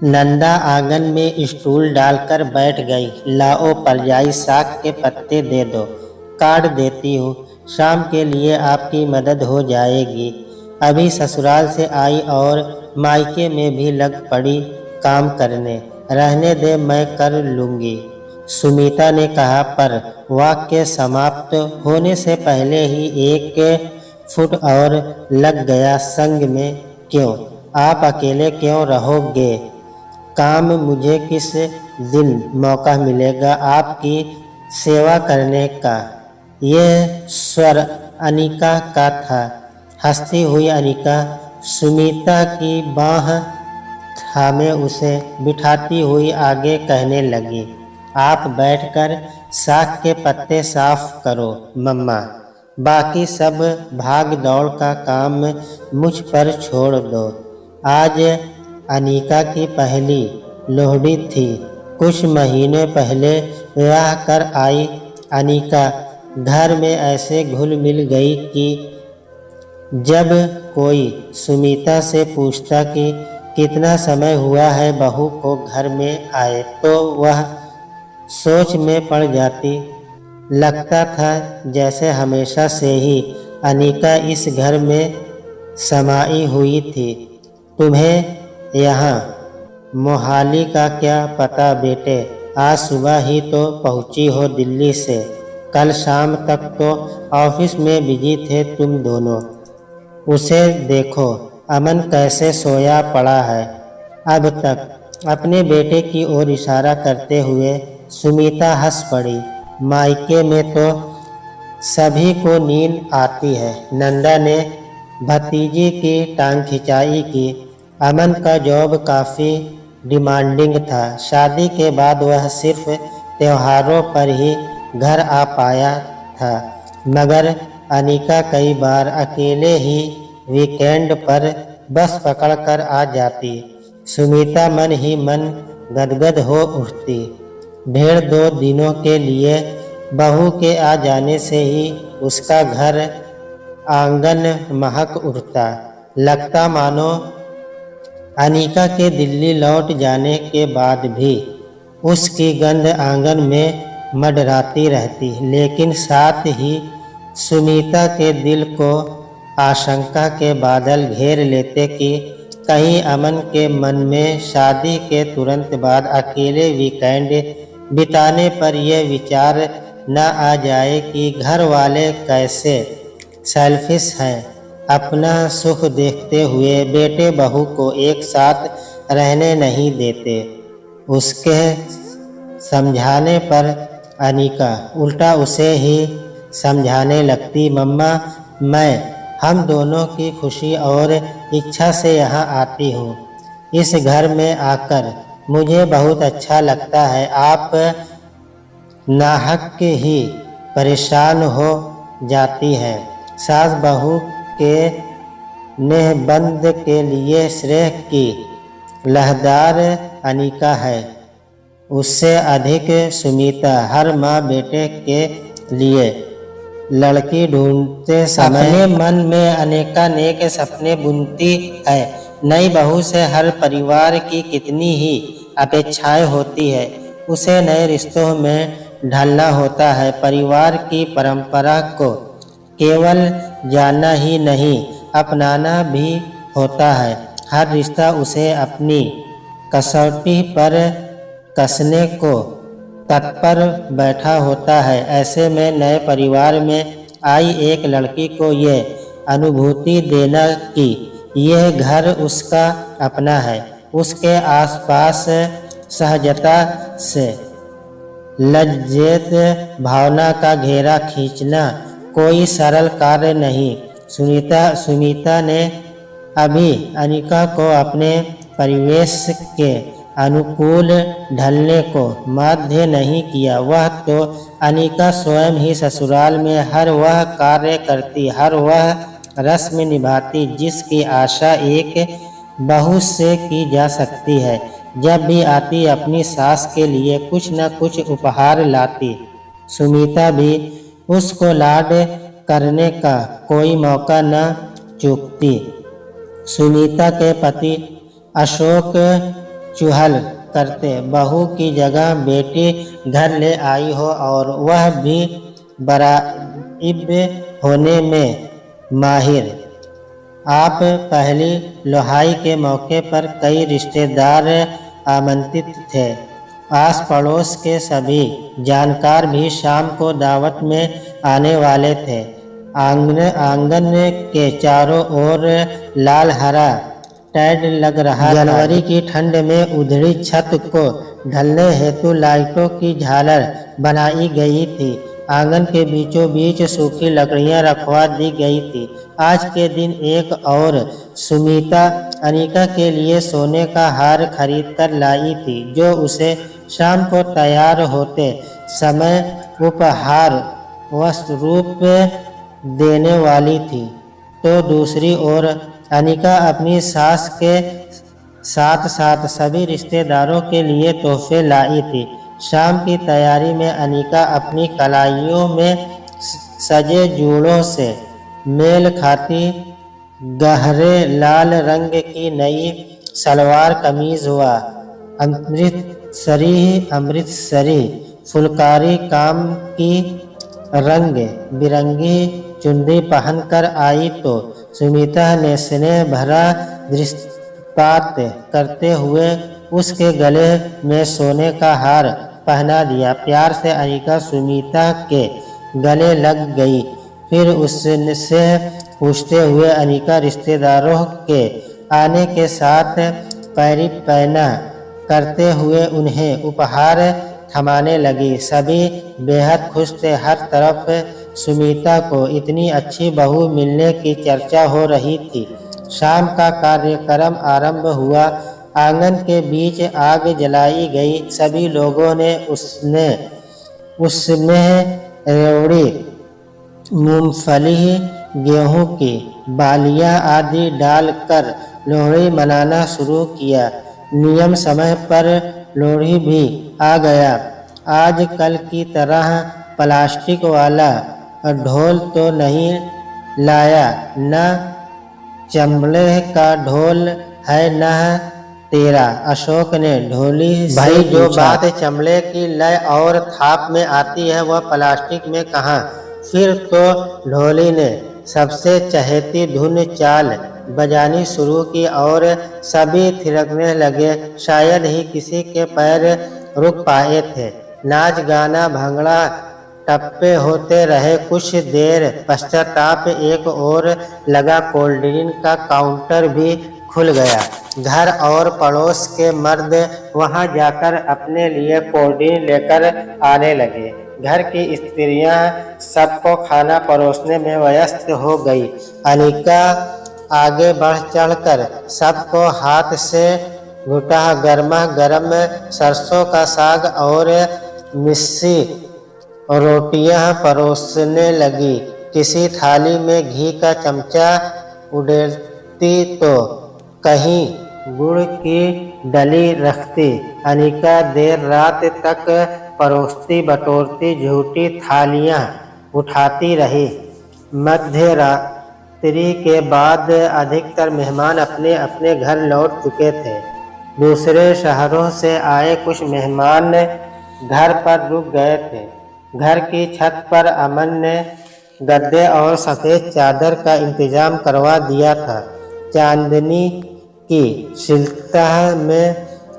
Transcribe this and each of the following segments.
नंदा आंगन में स्टूल डालकर बैठ गई। लाओ परजाई, साग के पत्ते दे दो, काट देती हूँ। शाम के लिए आपकी मदद हो जाएगी। अभी ससुराल से आई और मायके में भी लग पड़ी काम करने। रहने दे, मैं कर लूँगी, सुमीता ने कहा। पर वाक्य समाप्त होने से पहले ही एक फुट और लग गया संग में। क्यों? आप अकेले क्यों रहोगे? काम मुझे किस दिन मौका मिलेगा आपकी सेवा करने का? यह स्वर अनिका का था। हंसती हुई अनिका सुमीता की बाँह थामे उसे बिठाती हुई आगे कहने लगी, आप बैठकर साग के पत्ते साफ करो मम्मा। बाकी सब भाग दौड़ का काम मुझ पर छोड़ दो। आज अनिका की पहली लोहड़ी थी। कुछ महीने पहले विवाह कर आई अनिका घर में ऐसे घुल मिल गई कि जब कोई सुमीता से पूछता कि कितना समय हुआ है बहू को घर में आए, तो वह सोच में पड़ जाती। लगता था जैसे हमेशा से ही अनिका इस घर में समाई हुई थी। तुम्हें यहाँ मोहाली का क्या पता बेटे? आज सुबह ही तो पहुँची हो दिल्ली से। कल शाम तक तो ऑफिस में बिजी थे तुम दोनों। उसे देखो, अमन कैसे सोया पड़ा है अब तक। अपने बेटे की ओर इशारा करते हुए सुमीता हंस पड़ी। मायके में तो सभी को नींद आती है। नंदा ने भतीजी की टांग खिंचाई कि अमन का जॉब काफ़ी डिमांडिंग था। शादी के बाद वह सिर्फ त्योहारों पर ही घर आ पाया था, मगर अनिका कई बार अकेले ही वीकेंड पर बस पकड़कर आ जाती। सुमीता मन ही मन गदगद हो उठती। 1.5-2 दिनों के लिए बहू के आ जाने से ही उसका घर आंगन महक उठता। लगता मानो अनिका के दिल्ली लौट जाने के बाद भी उसकी गंध आंगन में मंडराती रहती। लेकिन साथ ही सुमीता के दिल को आशंका के बादल घेर लेते कि कहीं अमन के मन में शादी के तुरंत बाद अकेले वीकेंड बिताने पर यह विचार न आ जाए कि घर वाले कैसे सेल्फिश हैं, अपना सुख देखते हुए बेटे बहू को एक साथ रहने नहीं देते। उसके समझाने पर अनिका उल्टा उसे ही समझाने लगती। मम्मा, मैं हम दोनों की खुशी और इच्छा से यहाँ आती हूँ। इस घर में आकर मुझे बहुत अच्छा लगता है। आप नाहक ही परेशान हो जाती हैं। सास बहू के नेहबंद के लिए श्रेय की लहदार अनिका है। उससे अधिक सुमीता हर माँ बेटे के लिए लड़की ढूंढते समय अपने मन में अनेकानेक सपने बुनती है। नई बहू से हर परिवार की कितनी ही अपेक्षाएं होती है। उसे नए रिश्तों में ढलना होता है। परिवार की परंपरा को केवल जानना ही नहीं, अपनाना भी होता है। हर रिश्ता उसे अपनी कसौटी पर कसने को तत्पर बैठा होता है। ऐसे में नए परिवार में आई एक लड़की को यह अनुभूति देना कि यह घर उसका अपना है, उसके आसपास सहजता से लज्जित भावना का घेरा खींचना कोई सरल कार्य नहीं। सुमीता ने अभी अनिका को अपने परिवेश के अनुकूल ढलने को बाध्य नहीं किया। वह तो अनिका स्वयं ही ससुराल में हर वह कार्य करती, हर वह रस्म निभाती जिसकी आशा एक बहू से की जा सकती है। जब भी आती अपनी सास के लिए कुछ न कुछ उपहार लाती। सुमीता भी उसको लाड करने का कोई मौका न चूकती। सुनीता के पति अशोक चुहल करते, बहू की जगह बेटी घर ले आई हो और वह भी बराइब होने में माहिर। आप पहली लोहाई के मौके पर कई रिश्तेदार आमंत्रित थे। आस पड़ोस के सभी जानकार भी शाम को दावत में आने वाले थे। आंगन के चारों ओर लाल हरा टैड लग रहा था। जनवरी की ठंड में उधड़ी छत को ढलने हेतु लाइटों की झालर बनाई गई थी। आंगन के बीचों बीच सूखी लकड़ियां रखवा दी गई थी। आज के दिन एक और सुमीता अनिका के लिए सोने का हार खरीद कर लाई थी, जो उसे शाम को तैयार होते समय उपहार स्वरूप देने वाली थी। तो दूसरी ओर अनिका अपनी सास के साथ साथ सभी रिश्तेदारों के लिए तोहफे लाई थी। शाम की तैयारी में अनिका अपनी कलाइयों में सजे जूड़ों से मेल खाती गहरे लाल रंग की नई सलवार कमीज व अमृतसरी फुलकारी काम की रंग बिरंगी चुनरी पहनकर आई तो सुमीता ने स्नेह भरा दृष्टिपात करते हुए उसके गले में सोने का हार पहना दिया। प्यार से अनिका सुमीता के गले लग गई। फिर उससे पूछते हुए अनिका रिश्तेदारों के आने के साथ पैरी पैना करते हुए उन्हें उपहार थमाने लगी। सभी बेहद खुश थे। हर तरफ सुमीता को इतनी अच्छी बहू मिलने की चर्चा हो रही थी। शाम का कार्यक्रम आरंभ हुआ। आंगन के बीच आग जलाई गई। सभी लोगों ने उसमें रेवड़ी, मूंगफली, गेहूं की बालियां आदि डालकर लोहड़ी मनाना शुरू किया। नियम समय पर लोहड़ी भी आ गया। आज कल की तरह प्लास्टिक वाला ढोल तो नहीं लाया, न चमड़े का ढोल है न तेरा, अशोक ने ढोली भाई जो बात चमड़े की लय और थाप में आती है वह प्लास्टिक में कहाँ। फिर तो ढोली ने सबसे चहेती धुन चाल बजानी शुरू की और सभी थिरकने लगे। शायद ही किसी के पैर रुक पाए थे। नाच गाना भंगड़ा टप्पे होते रहे। कुछ देर पश्चाताप एक और लगा। कोल्ड ड्रिंक का काउंटर भी खुल गया। घर और पड़ोस के मर्द वहां जाकर अपने लिए कोल्ड ड्रिंक लेकर आने लगे। घर की स्त्रियां सबको खाना परोसने में व्यस्त हो गई। अनिका आगे बढ़ चढ़कर सबको हाथ से घुटा गर्मा गर्म सरसों का साग और मिस्सी रोटियां परोसने लगी। किसी थाली में घी का चमचा उड़ेलती तो कहीं गुड़ की डली रखती। अनिका देर रात तक परोसती बटोरती झूठी थालियां उठाती रही। मध्य रात्रि के बाद अधिकतर मेहमान अपने अपने घर लौट चुके थे। दूसरे शहरों से आए कुछ मेहमान घर पर रुक गए थे। घर की छत पर अमन ने गद्दे और सफ़ेद चादर का इंतजाम करवा दिया था। चांदनी की शीतलता में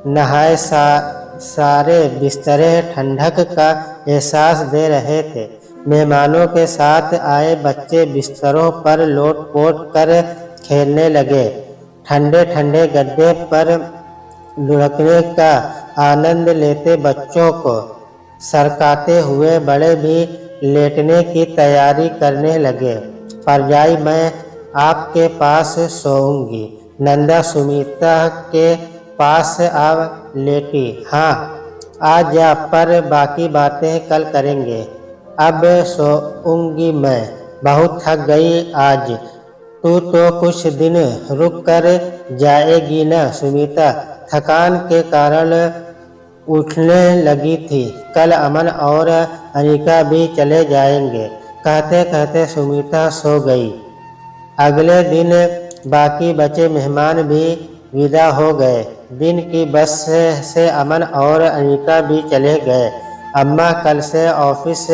नहाए सारे बिस्तरे ठंडक का एहसास दे रहे थे। मेहमानों के साथ आए बच्चे बिस्तरों पर लोट-पोट कर खेलने लगे। ठंडे ठंडे गद्दे पर लुढ़कने का आनंद लेते बच्चों को सरकाते हुए बड़े भी लेटने की तैयारी करने लगे। परजाई मैं आपके पास सोऊंगी। नंदा सुमीता के पास आ लेटी। हाँ आ जा, पर बाकी बातें कल करेंगे। अब सोऊंगी मैं, बहुत थक गई आज। तू तो कुछ दिन रुक कर जाएगी न। सुमीता थकान के कारण उठने लगी थी। कल अमन और अनिका भी चले जाएंगे। कहते कहते सुमीता सो गई। अगले दिन बाकी बचे मेहमान भी विदा हो गए। दिन की बस से अमन और अनिका भी चले गए। अम्मा कल से ऑफिस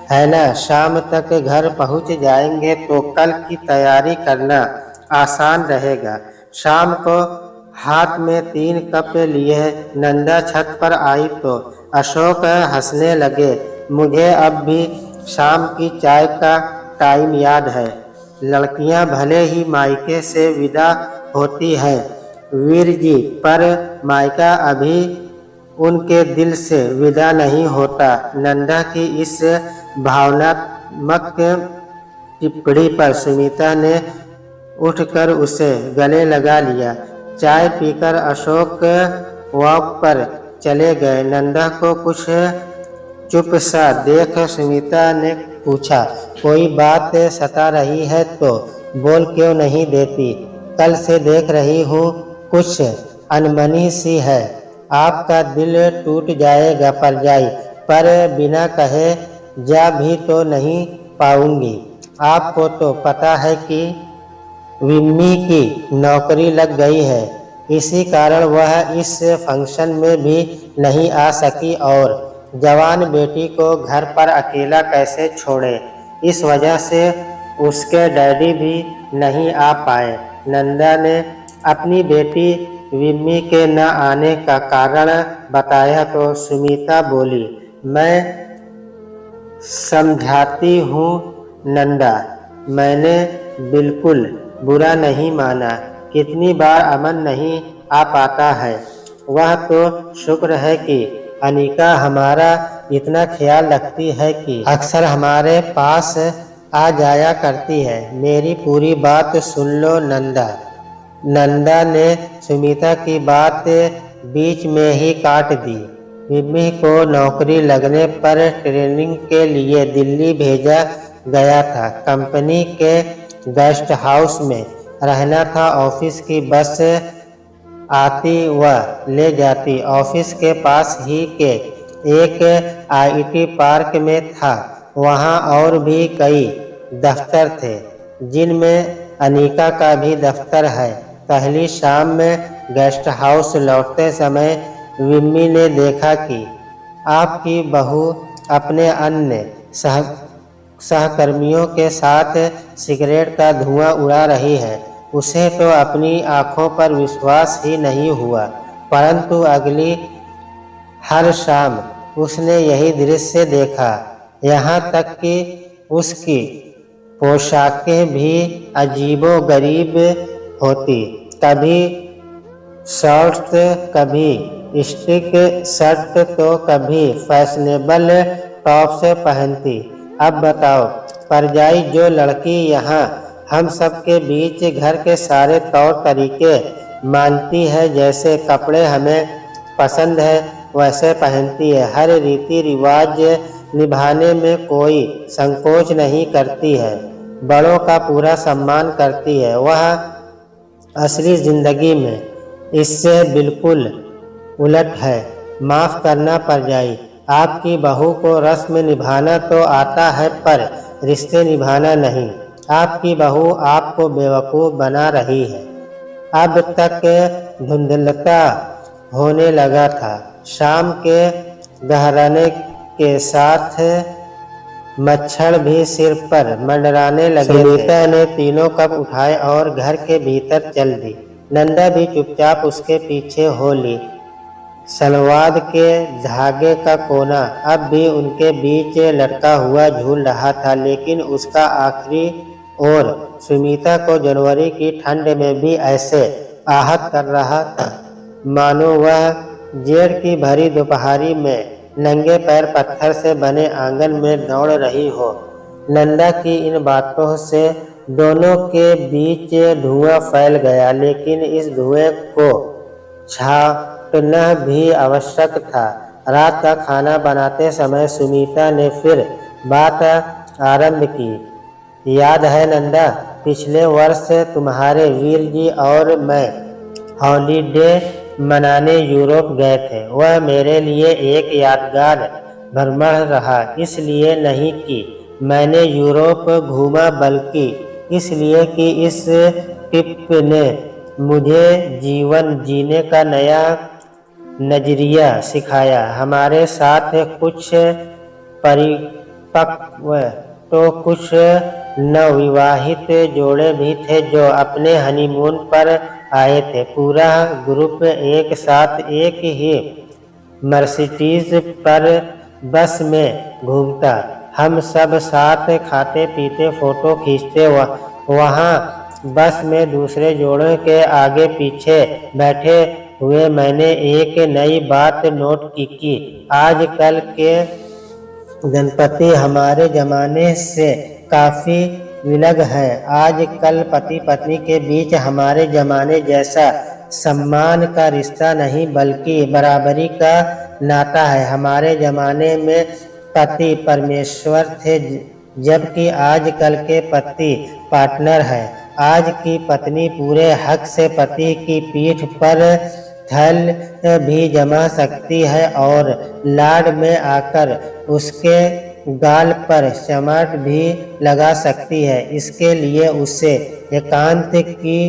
है ना, शाम तक घर पहुंच जाएंगे तो कल की तैयारी करना आसान रहेगा। शाम को हाथ में 3 कप लिए नंदा छत पर आई तो अशोक हंसने लगे। मुझे अब भी शाम की चाय का टाइम याद है। लड़कियां भले ही मायके से विदा होती हैं वीर जी, पर मायका अभी उनके दिल से विदा नहीं होता। नंदा की इस भावनात्मक टिप्पणी पर सुमिता ने उठकर उसे गले लगा लिया। चाय पीकर अशोक वॉक पर चले गए। नंदा को कुछ चुप सा देख सुमिता ने पूछा, कोई बात सता रही है तो बोल क्यों नहीं देती? कल से देख रही हूँ कुछ अनमनी सी है। आपका दिल टूट जाएगा परजाई, पर बिना कहे जा भी तो नहीं पाऊंगी। आपको तो पता है कि विम्मी की नौकरी लग गई है, इसी कारण वह इस फंक्शन में भी नहीं आ सकी और जवान बेटी को घर पर अकेला कैसे छोड़े, इस वजह से उसके डैडी भी नहीं आ पाए। नंदा ने अपनी बेटी विम्मी के न आने का कारण बताया तो सुमिता बोली, मैं समझाती हूँ नंदा, मैंने बिल्कुल बुरा नहीं माना। कितनी बार अमन नहीं आ पाता है। वह तो शुक्र है कि अनिका हमारा इतना ख्याल रखती है कि अक्सर हमारे पास आ जाया करती है। मेरी पूरी बात सुन लो नंदा। नंदा ने सुमिता की बात बीच में ही काट दी। विम्मी को नौकरी लगने पर ट्रेनिंग के लिए दिल्ली भेजा गया था। कंपनी के गेस्ट हाउस में रहना था। ऑफिस की बस आती व ले जाती ऑफिस के पास ही के एक आईटी पार्क में था। वहाँ और भी कई दफ्तर थे, जिनमें अनिका का भी दफ्तर है। पहली शाम में गेस्ट हाउस लौटते समय विम्मी ने देखा कि आपकी बहू अपने अन्य सहकर्मियों के साथ सिगरेट का धुआं उड़ा रही है। उसे तो अपनी आंखों पर विश्वास ही नहीं हुआ, परंतु अगली हर शाम उसने यही दृश्य देखा। यहाँ तक कि उसकी पोशाकें भी अजीबोगरीब होती, कभी शॉर्ट्स, कभी स्टिक शर्ट तो कभी फैशनेबल टॉप्स पहनती। अब बताओ परजाई, जो लड़की यहाँ हम सब के बीच घर के सारे तौर तरीके मानती है, जैसे कपड़े हमें पसंद है वैसे पहनती है, हर रीति रिवाज निभाने में कोई संकोच नहीं करती है, बड़ों का पूरा सम्मान करती है, वह असली जिंदगी में इससे बिल्कुल उलट है। माफ़ करना परजाई, आपकी बहू को रस्म निभाना तो आता है पर रिश्ते निभाना नहीं। आपकी बहू आपको बेवकूफ़ बना रही है। अब तक धुंधलता होने लगा था। शाम के गहराने के साथ मच्छर भी सिर पर मंडराने लगे। सुमिता ने तीनों कप उठाए और घर के भीतर चल दी। नंदा भी चुपचाप उसके पीछे हो ली। सलवाद के धागे का कोना अब भी उनके बीच लटका हुआ झूल रहा था, लेकिन उसका आखिरी और सुमिता को जनवरी की ठंड में भी ऐसे आहत कर रहा था मानो वह जेठ की भरी दोपहरी में नंगे पैर पत्थर से बने आंगन में दौड़ रही हो। नंदा की इन बातों से दोनों के बीच धुआं फैल गया, लेकिन इस धुएं को छांटना भी आवश्यक था। रात का खाना बनाते समय सुमिता ने फिर बात आरंभ की। याद है नंदा, पिछले वर्ष तुम्हारे वीर जी और मैं हॉलीडे मनाने यूरोप गए थे। वह मेरे लिए एक यादगार भ्रमण रहा, इसलिए नहीं कि मैंने यूरोप घूमा, बल्कि इसलिए कि इस ट्रिप ने मुझे जीवन जीने का नया नजरिया सिखाया। हमारे साथ कुछ परिपक्व तो कुछ नवविवाहित जोड़े भी थे जो अपने हनीमून पर आए थे। पूरा ग्रुप एक साथ एक ही मर्सिडीज पर बस में घूमता। हम सब साथ खाते पीते फोटो खींचते। वहाँ बस में दूसरे जोड़ों के आगे पीछे बैठे हुए मैंने एक नई बात नोट की। आजकल के दंपति हमारे जमाने से काफी विलग है। आजकल पति पत्नी के बीच हमारे जमाने जैसा सम्मान का रिश्ता नहीं बल्कि बराबरी का नाता है। हमारे जमाने में पति परमेश्वर थे, जबकि आजकल के पति पार्टनर है। आज की पत्नी पूरे हक से पति की पीठ पर थल भी जमा सकती है और लाड में आकर उसके गाल पर चमाट भी लगा सकती है। इसके लिए उसे एकांत की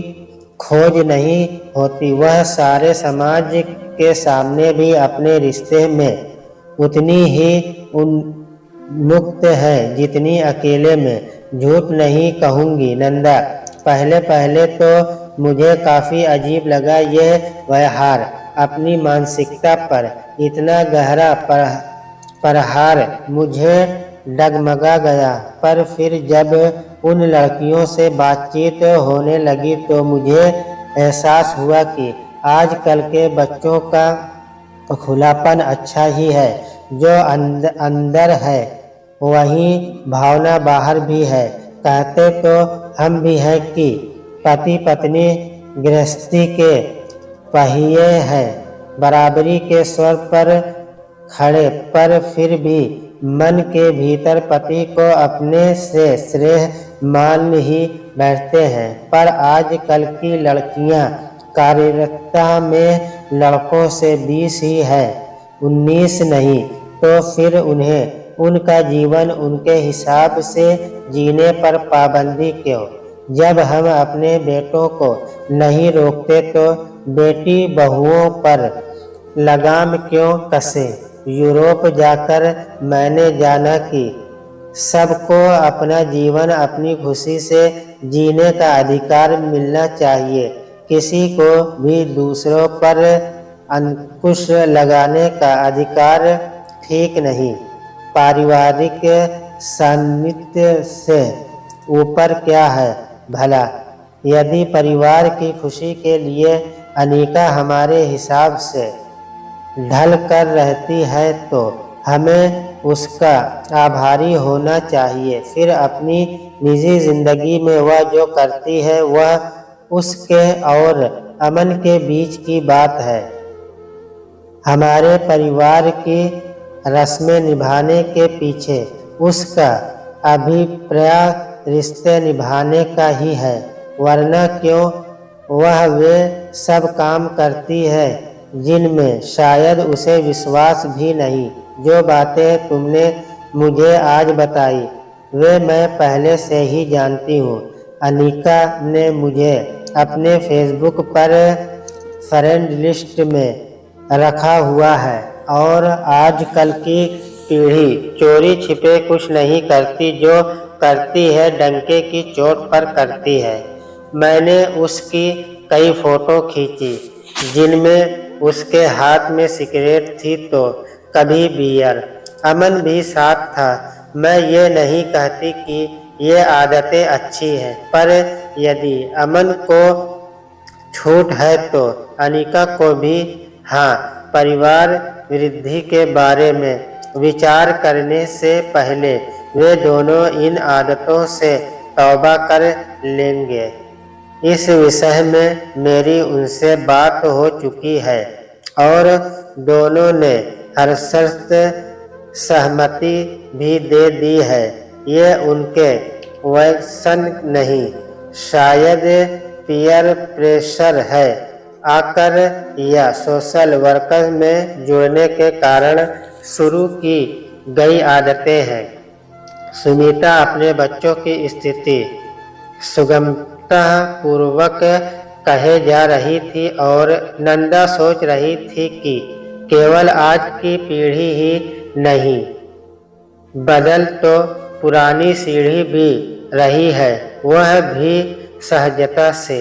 खोज नहीं होती। वह सारे समाज के सामने भी अपने रिश्ते में उतनी ही उन्मुक्त है जितनी अकेले में। झूठ नहीं कहूँगी नंदा, पहले पहले तो मुझे काफ़ी अजीब लगा यह व्यवहार। अपनी मानसिकता पर इतना गहरा प्रहार मुझे डगमगा गया। पर फिर जब उन लड़कियों से बातचीत होने लगी तो मुझे एहसास हुआ कि आजकल के बच्चों का खुलापन अच्छा ही है। जो अंदर है वही भावना बाहर भी है। कहते तो हम भी हैं कि पति पत्नी गृहस्थी के पहिए हैं, बराबरी के स्वर पर खड़े, पर फिर भी मन के भीतर पति को अपने से श्रेय मान ही बैठते हैं। पर आजकल की लड़कियां कार्यरतता में लड़कों से 20 ही है, 19 नहीं। तो फिर उन्हें उनका जीवन उनके हिसाब से जीने पर पाबंदी क्यों? जब हम अपने बेटों को नहीं रोकते तो बेटी बहुओं पर लगाम क्यों कसे? यूरोप जाकर मैंने जाना कि सबको अपना जीवन अपनी खुशी से जीने का अधिकार मिलना चाहिए। किसी को भी दूसरों पर अंकुश लगाने का अधिकार ठीक नहीं। पारिवारिक सान्निध्य से ऊपर क्या है भला? यदि परिवार की खुशी के लिए अनिका हमारे हिसाब से ढल कर रहती है तो हमें उसका आभारी होना चाहिए। फिर अपनी निजी जिंदगी में वह जो करती है वह उसके और अमन के बीच की बात है। हमारे परिवार की रस्में निभाने के पीछे उसका अभिप्राय रिश्ते निभाने का ही है, वरना क्यों वह वे सब काम करती है जिनमें शायद उसे विश्वास भी नहीं। जो बातें तुमने मुझे आज बताई वे मैं पहले से ही जानती हूँ। अनिका ने मुझे अपने फेसबुक पर फ्रेंड लिस्ट में रखा हुआ है और आजकल की पीढ़ी चोरी छिपे कुछ नहीं करती, जो करती है डंके की चोट पर करती है। मैंने उसकी कई फोटो खींची जिनमें उसके हाथ में सिगरेट थी तो कभी बियर। अमन भी साथ था। मैं ये नहीं कहती कि ये आदतें अच्छी हैं, पर यदि अमन को छूट है तो अनिका को भी। हाँ, परिवार वृद्धि के बारे में विचार करने से पहले वे दोनों इन आदतों से तौबा कर लेंगे। इस विषय में मेरी उनसे बात हो चुकी है और दोनों ने हर्षित सहमति भी दे दी है। ये उनके वैसन नहीं, शायद पीयर प्रेशर है आकर या सोशल वर्कर में जुड़ने के कारण शुरू की गई आदतें हैं। सुनीता अपने बच्चों की स्थिति सुगमता पूर्वक कहे जा रही थी और नंदा सोच रही थी कि केवल आज की पीढ़ी ही नहीं, बदल तो पुरानी सीढ़ी भी रही है, वह भी सहजता से।